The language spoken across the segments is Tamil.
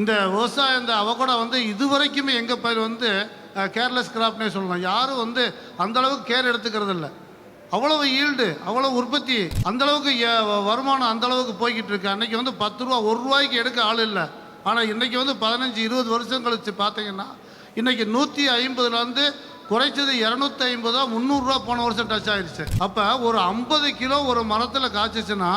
இந்த விவசாயம் இந்த அவகோடா வந்து இதுவரைக்குமே எங்கள் பயிர் வந்து கேர்லெஸ் கிராப்னே சொல்லலாம். யாரும் வந்து அந்தளவுக்கு கேர் எடுத்துக்கிறது இல்லை. அவ்வளவு ஈல்டு, அவ்வளோ உற்பத்தி, அந்தளவுக்கு வருமானம் அந்தளவுக்கு போய்கிட்டு இருக்கு. அன்றைக்கி வந்து 10 ரூபா 1 ரூபாய்க்கு எடுக்க ஆள் இல்லை. ஆனால் இன்றைக்கி வந்து 15-20 வருஷம் கழிச்சு பார்த்தீங்கன்னா இன்றைக்கி 150லேருந்து குறைச்சது 250 300 போன வருஷம் டச் ஆயிடுச்சு. அப்போ ஒரு 50 கிலோ ஒரு மரத்தில் காய்ச்சிச்சுன்னா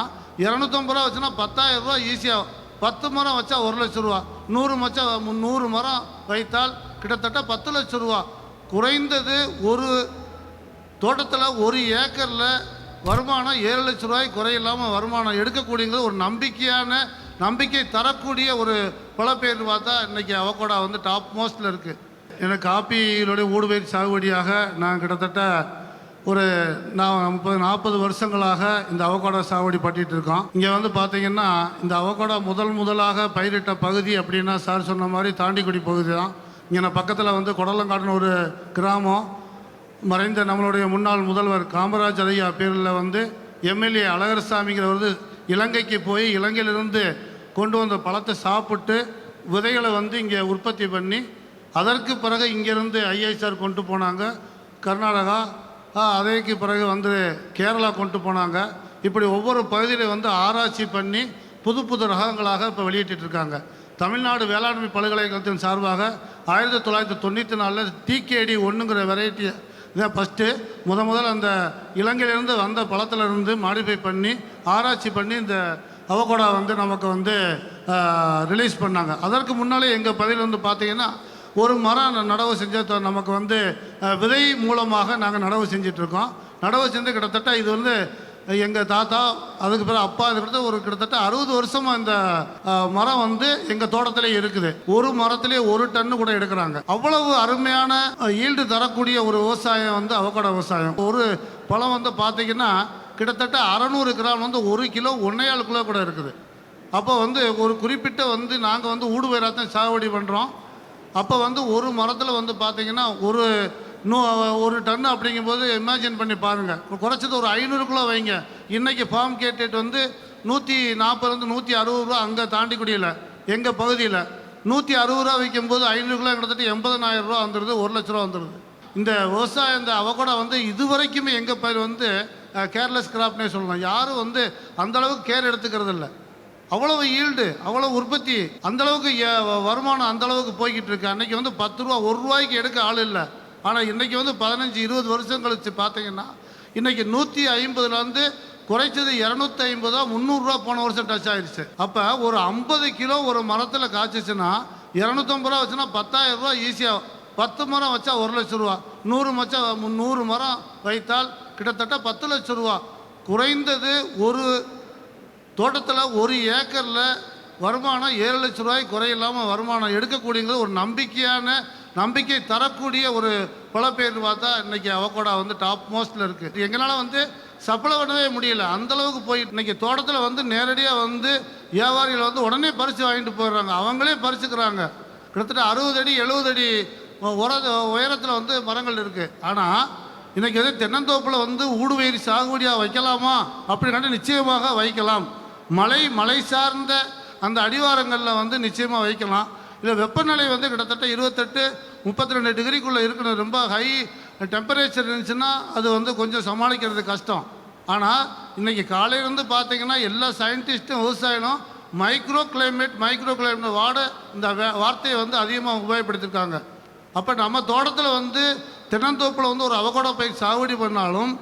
250 ரூபா வச்சுன்னா 10,000 ரூபா ஈஸியாக. 10 மரம் வச்சா 1 லட்சம் ரூபா, 100 மரம் வைத்தால் கிட்டத்தட்ட 10 லட்சம் ரூபா. குறைந்தது ஒரு தோட்டத்தில் 1 ஏக்கரில் வருமானம் 7 லட்சம் ரூபாய் குறையில்லாமல் வருமானம் எடுக்கக்கூடியது ஒரு நம்பிக்கை தரக்கூடிய ஒரு பழப்பெயர்னு பார்த்தா இன்றைக்கி அவகோடா வந்து டாப் மோஸ்ட்டில் இருக்குது. எனக்கு காப்பியினுடைய ஊடுபயிர் சாகுபடியாக நான் கிட்டத்தட்ட ஒரு 30-40 வருஷங்களாக இந்த அவகோடா சாகுபடி பண்ணிகிட்டு இருக்கோம். இங்கே வந்து பார்த்திங்கன்னா இந்த அவகோடா முதலாக பயிரிட்ட பகுதி அப்படின்னா சார் சொன்ன மாதிரி தாண்டிக்குடி பகுதி தான். இங்கே பக்கத்தில் வந்து கொடலங்காடுன்னு ஒரு கிராமம். மறைந்த நம்மளுடைய முன்னாள் முதல்வர் காமராஜர் ஐயா பேரில் வந்து எம்எல்ஏ அழகர்சாமிங்கிறவர் இலங்கைக்கு போய் இலங்கையிலிருந்து கொண்டு வந்த பழத்தை சாப்பிட்டு விதைகளை வந்து இங்கே உற்பத்தி பண்ணி அதற்கு பிறகு இங்கேருந்து ஐஐசார் கொண்டு போனாங்க கர்நாடகா, அதற்கு பிறகு வந்து கேரளா கொண்டு போனாங்க. இப்படி ஒவ்வொரு பகுதியில் வந்து ஆராய்ச்சி பண்ணி புது ரகங்களாக இப்போ வெளியிட்டிருக்காங்க. தமிழ்நாடு வேளாண்மை பல்கலைக்கழகத்தின் சார்பாக 1994 டிகேடி 1ங்கிற வெரைட்டி இதான் ஃபஸ்ட்டு முதல் அந்த இலங்கையிலேருந்து வந்த பழத்திலிருந்து மாடிஃபை பண்ணி ஆராய்ச்சி பண்ணி இந்த அவகோடா வந்து நமக்கு வந்து ரிலீஸ் பண்ணாங்க. அதற்கு முன்னாலே எங்கள் பகுதியில் வந்து பார்த்திங்கன்னா ஒரு மரம் நடவு செஞ்ச நமக்கு வந்து விதை மூலமாக நாங்கள் நடவு செஞ்சிட்ருக்கோம். நடவு செஞ்சு கிட்டத்தட்ட இது வந்து எங்கள் தாத்தா அதுக்கு பிறகு அப்பா இதுக்கு கிட்டத்தட்ட 60 வருஷமாக இந்த மரம் வந்து எங்கள் தோட்டத்திலே இருக்குது. ஒரு மரத்திலே 1 டன்னு கூட எடுக்கிறாங்க. அவ்வளவு அருமையான ஈல்டு தரக்கூடிய ஒரு விவசாயம் வந்து அவகோடா விவசாயம். ஒரு பழம் வந்து பார்த்திங்கன்னா கிட்டத்தட்ட 600 கிராம் வந்து 1 கிலோ 1.25 கிலோ கூட இருக்குது. அப்போ வந்து ஒரு குறிப்பிட்ட வந்து நாங்கள் வந்து ஊடுபயிராத்தான் சாகுபடி பண்ணுறோம். அப்போ வந்து ஒரு மரத்தில் வந்து பார்த்திங்கன்னா ஒரு டன்னு அப்படிங்கும்போது இமேஜின் பண்ணி பாருங்கள். குறைச்சது ஒரு 500 கிலோ வைங்க. இன்றைக்கி ஃபார்ம் கேட்டேட் வந்து 140 160 ரூபா அங்கே தாண்டிக்குடியில் எங்கள் பகுதியில் 160 ரூபா விற்கும்போது 500 கிலோ கிட்டத்தட்ட 80,000 ரூபா வந்துடுது, 1 லட்ச ரூபா வந்துடுது. இந்த விவசாயம் இந்த அவகோடா வந்து இதுவரைக்குமே எங்கள் பயிர் வந்து கேர்லெஸ் கிராப்னே சொல்லலாம். யாரும் வந்து அந்தளவுக்கு கேர் எடுத்துக்கிறது இல்லை. அவ்வளவு ஈல்டு, அவ்வளோ உற்பத்தி, அந்தளவுக்கு வருமானம் அந்தளவுக்கு போய்கிட்டு இருக்கு. அன்றைக்கி வந்து 10 ரூபா 1 ரூபாய்க்கு எடுக்க ஆள் இல்லை. ஆனால் இன்றைக்கி வந்து 15-20 வருஷம் கழிச்சு பார்த்தீங்கன்னா இன்றைக்கி 150லேருந்து குறைச்சது 250 300 போன வருஷம் டச் ஆயிடுச்சு. அப்போ ஒரு 50 கிலோ ஒரு மரத்தில் காய்ச்சிச்சுன்னா 250 ரூபா வச்சுன்னா 10,000 ரூபா ஈஸியாக. 10 மரம் வச்சா 1 லட்சம் ரூபா, 100 மரம் வைத்தால் கிட்டத்தட்ட 10 லட்சம் ரூபா. குறைந்தது ஒரு தோட்டத்தில் 1 ஏக்கரில் வருமானம் 7 லட்சம் ரூபாய் குறையில்லாமல் வருமானம் எடுக்கக்கூடியது ஒரு நம்பிக்கை தரக்கூடிய ஒரு பழப்பெயர்னு பார்த்தா இன்றைக்கி அவகோடா வந்து டாப் மோஸ்ட்டில் இருக்குது. எங்களால் வந்து சப்ளை பண்ணவே முடியல. அந்தளவுக்கு போயிட்டு இன்றைக்கி தோட்டத்தில் வந்து நேரடியாக வந்து வியாபாரிகள் வந்து உடனே பறித்து வாங்கிட்டு போயிடுறாங்க. அவங்களே பறிச்சுக்கிறாங்க. கிட்டத்தட்ட 60 அடி 70 அடி உயரத்தில் வந்து மரங்கள் இருக்குது. ஆனால் இன்றைக்கி வந்து தென்னந்தோப்பில் வந்து ஊடுபயிர் சாகுபடியாக வைக்கலாமா அப்படின்னா நிச்சயமாக வைக்கலாம். மலை சார்ந்த அந்த அடிவாரங்களில் வந்து நிச்சயமாக வைக்கலாம். இல்லை வெப்பநிலை வந்து கிட்டத்தட்ட 28-32 டிகிரிக்குள்ளே இருக்கணும். ரொம்ப ஹை டெம்பரேச்சர் இருந்துச்சுன்னா அது வந்து கொஞ்சம் சமாளிக்கிறது கஷ்டம். ஆனால் இன்றைக்கி காலையிலேருந்து பார்த்திங்கன்னா எல்லா சயின்டிஸ்ட்டும் விவசாயம் மைக்ரோ கிளைமேட் இந்த வார்த்தையை வந்து அதிகமாக உபயோகப்படுத்தியிருக்காங்க. அப்போ நம்ம தோட்டத்தில் வந்து தென்னந்தோப்பில் வந்து ஒரு அவகோடா பயிர் சாகுபடி பண்ணாலும்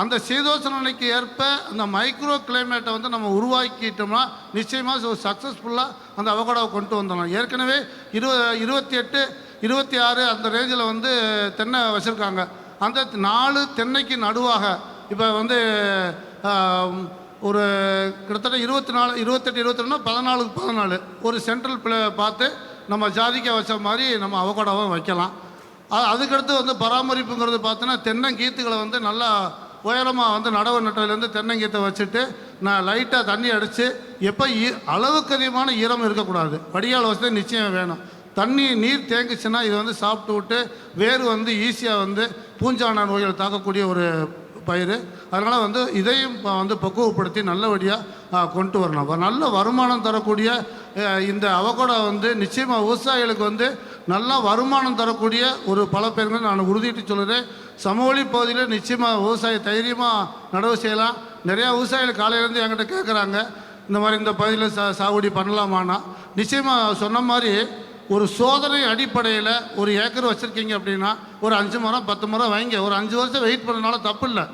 அந்த சீதோஷண நிலைக்கு ஏற்ப அந்த மைக்ரோ கிளைமேட்டை வந்து நம்ம உருவாக்கிட்டோம்னா நிச்சயமாக சக்ஸஸ்ஃபுல்லாக அந்த அவகோடாவை கொண்டு வந்துடலாம். ஏற்கனவே 28-26 அந்த ரேஞ்சில் வந்து தென்னை வச்சுருக்காங்க. அந்த 4 தென்னைக்கு நடுவாக இப்போ வந்து ஒரு கிட்டத்தட்ட 28-22 14 ஒரு சென்ட்ரல் பார்த்து நம்ம ஜாதிக்காய் வச்ச மாதிரி நம்ம அவகோடாவை வைக்கலாம். அதுக்கடுத்து வந்து பராமரிப்புங்கிறது பார்த்தோன்னா தென்னங்கீத்துகளை வந்து நல்லா உயரமாக வந்து நடவு நட்டதுலேருந்து தென்னங்கீத்தை வச்சுட்டு நான் லைட்டாக தண்ணி அடித்து எப்போ அளவுக்கு அதிகமான ஈரம் இருக்கக்கூடாது. வடிகால் வசதி நிச்சயம் வேணும். நீர் தேங்குச்சுன்னா இது வந்து சாப்பிட்டு விட்டு வேறு வந்து ஈஸியாக வந்து பூஞ்சான நோய்கள் தாக்கக்கூடிய ஒரு பயிர். அதனால் வந்து இதையும் வந்து பக்குவப்படுத்தி நல்லபடியாக கொண்டு வரணும். நல்ல வருமானம் தரக்கூடிய இந்த அவகோடா வந்து நிச்சயமாக விவசாயிகளுக்கு வந்து நல்லா வருமானம் தரக்கூடிய ஒரு பல பேருங்க நான் உறுதிட்டு சொல்கிறேன். சமவெளி பகுதியில் நிச்சயமாக விவசாய தைரியமாக நடவு செய்யலாம். நிறையா விவசாயிகள் காலையிலேருந்து என்கிட்ட கேட்குறாங்க, இந்த மாதிரி இந்த பகுதியில் சாகுபடி பண்ணலாமான்னா. நிச்சயமாக சொன்ன மாதிரி ஒரு சோதனை அடிப்படையில் ஒரு ஏக்கர் வச்சுருக்கீங்க அப்படின்னா ஒரு 5 மரம் 10 மரம் வைங்க. ஒரு 5 வருஷம் வெயிட் பண்ணனால தப்பு இல்லை.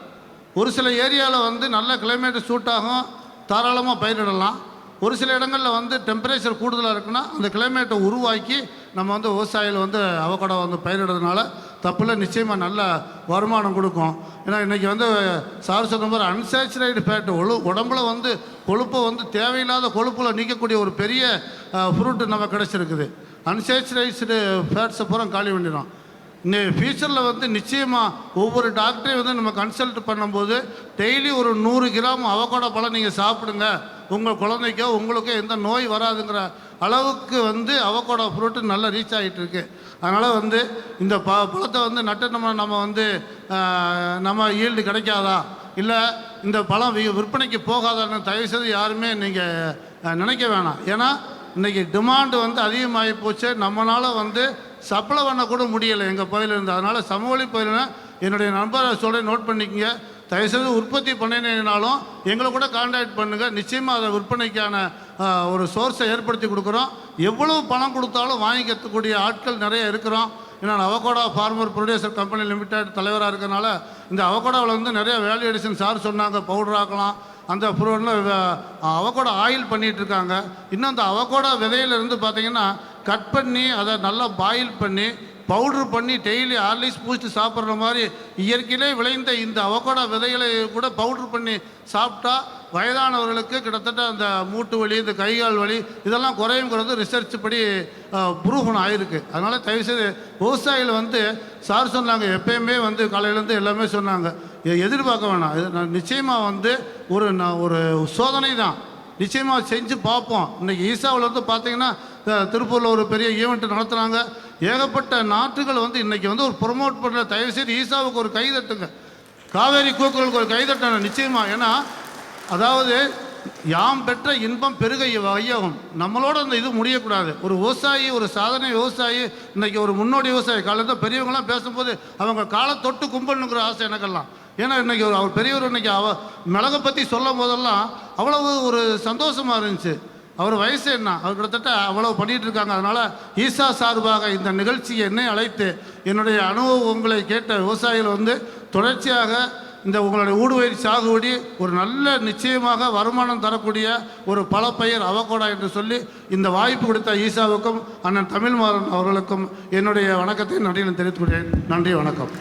ஒரு சில ஏரியாவில் வந்து நல்ல கிளைமேட்டு சூட் ஆகும், தாராளமாக பயிரிடலாம். ஒரு சில இடங்களில் வந்து டெம்பரேச்சர் கூடுதலாக இருக்குன்னா அந்த கிளைமேட்டை உருவாக்கி நம்ம வந்து விவசாயிகள் வந்து அவகோடா வந்து பயிரிடுறதுனால தப்பில்லை. நிச்சயமாக நல்ல வருமானம் கொடுக்கும். ஏன்னா இன்றைக்கி வந்து சார் சொன்ன மாதிரி அன்சேச்சுரேட்டட் ஃபேட்டு உடம்புல வந்து கொழுப்பை வந்து தேவையில்லாத கொழுப்பில் நீக்கக்கூடிய ஒரு பெரிய ஃப்ரூட்டு நம்ம கிடச்சிருக்குது. அன்சேச்சுரேட்டடு ஃபேட்ஸை பூரா காலி பண்ணிடும். இன்னும் ஃபியூச்சரில் வந்து நிச்சயமாக ஒவ்வொரு டாக்டரையும் வந்து நம்ம கன்சல்ட் பண்ணும்போது டெய்லி ஒரு 100 கிராம் அவகோடா பழம் நீங்கள் சாப்பிடுங்க, உங்கள் குழந்தைக்கோ உங்களுக்கோ எந்த நோய் வராதுங்கிற அளவுக்கு வந்து அவகோடா ஃப்ரூட்டு நல்லா ரீச் ஆகிட்டு இருக்கு. அதனால் வந்து இந்த பழத்தை வந்து நட்டு நம்ம வந்து நம்ம ஈல்டு கிடைக்காதா, இல்லை இந்த பழம் விற்பனைக்கு போகாதான்னு தயவுசெய்து யாருமே நீங்கள் நினைக்க வேணாம். ஏன்னா இன்றைக்கி டிமாண்டு வந்து அதிகமாகி போச்சு, நம்மளால் வந்து சப்ளை பண்ணக்கூட முடியலை எங்கள் பகுதியிலேருந்து. அதனால் சமவெளி பகுதியில் என்னுடைய நண்பரை சொல்ல நோட் பண்ணிக்கங்க. தயவுசெய்து உற்பத்தி பண்ணினாலும் எங்களை கூட கான்டாக்ட் பண்ணுங்கள். நிச்சயமாக அதை விற்பனைக்கான ஒரு சோர்ஸை ஏற்படுத்தி கொடுக்குறோம். எவ்வளவு பணம் கொடுத்தாலும் வாங்கிக்கக்கூடிய ஆட்கள் நிறைய இருக்கிறோம். ஏன்னா avocado farmer producer company limited தலைவராக இருக்கிறனால இந்த அவகோடாவில் வந்து நிறைய வேல்யூ எடிஷன் சார் சொன்னாங்க, பவுடர் ஆக்கலாம், அந்த ஃப்ரூட்டில் அவகோடா ஆயில் பண்ணிகிட்ருக்காங்க. இன்னும் அந்த அவகோடா விதையிலேருந்து பார்த்திங்கன்னா கட் பண்ணி அதை நல்லா பாயில் பண்ணி பவுட்ரு பண்ணி டெய்லி ஹார்லிக்ஸ் பூஸ்ட்டு சாப்பிட்ற மாதிரி இயற்கையிலே விளைந்த இந்த அவகோடா விதைகளை கூட பவுட்ரு பண்ணி சாப்பிட்டா வயதானவர்களுக்கு கிட்டத்தட்ட அந்த மூட்டு வலி, இந்த கைகால் வலி இதெல்லாம் குறையுங்கிறது ரிசர்ச் படி ப்ரூஃபன் ஆகிருக்கு. அதனால் தயவுசெய்து விவசாயிகள் வந்து சார் சொன்னாங்க, எப்பயுமே வந்து காலையிலேருந்து எல்லாமே சொன்னாங்க, எதிர்பார்க்க வேணாம். இது நிச்சயமாக வந்து ஒரு சோதனை தான், நிச்சயமாக செஞ்சு பார்ப்போம். இன்றைக்கி ஈசாவில் வந்து பார்த்திங்கன்னா திருப்பூரில் ஒரு பெரிய ஈவெண்ட் நடத்துகிறாங்க. ஏகப்பட்ட நாட்டுகள் வந்து இன்றைக்கி வந்து ஒரு ப்ரொமோட் பண்ணுற. தயவுசெய்து ஈசாவுக்கு ஒரு கைதட்டுங்க, காவேரி கூக்குரலுக்கு ஒரு கைதட்டணும் நிச்சயமாக. ஏன்னா அதாவது யாம் பெற்ற இன்பம் பெருக வையகம், நம்மளோட அந்த இது முடியக்கூடாது. ஒரு விவசாயி, ஒரு சாதனை விவசாயி, இன்றைக்கி ஒரு முன்னோடி விவசாயி காலத்தில் பெரியவங்களாம் பேசும்போது அவங்க காலை தொட்டு கும்பிடணுங்கிற ஆசை எனக்கெல்லாம். ஏன்னா இன்றைக்கி அவர் பெரியவர் இன்றைக்கி மிளகை பற்றி சொல்லும் போதெல்லாம் அவ்வளவு ஒரு சந்தோஷமாக இருந்துச்சு. அவர் வயசு என்ன, அவர் கிட்டத்தட்ட அவ்வளோ பண்ணிகிட்டு இருக்காங்க. அதனால் ஈசா சார்பாக இந்த நிகழ்ச்சியை என்னை அழைத்து என்னுடைய அனுபவங்களை கேட்ட விவசாயிகள் வந்து தொடர்ச்சியாக இந்த உங்களுடைய ஊடுபயிர் சாகுபடி ஒரு நல்ல நிச்சயமாக வருமானம் தரக்கூடிய ஒரு பலப்பயிர் அவகோடா என்று சொல்லி இந்த வாய்ப்பு கொடுத்த ஈசாவுக்கும் அண்ணன் தமிழ்மாறன் அவர்களுக்கும் என்னுடைய வணக்கத்தை நன்றியை தெரிவித்துக் கொள்கிறேன். நன்றி, வணக்கம்.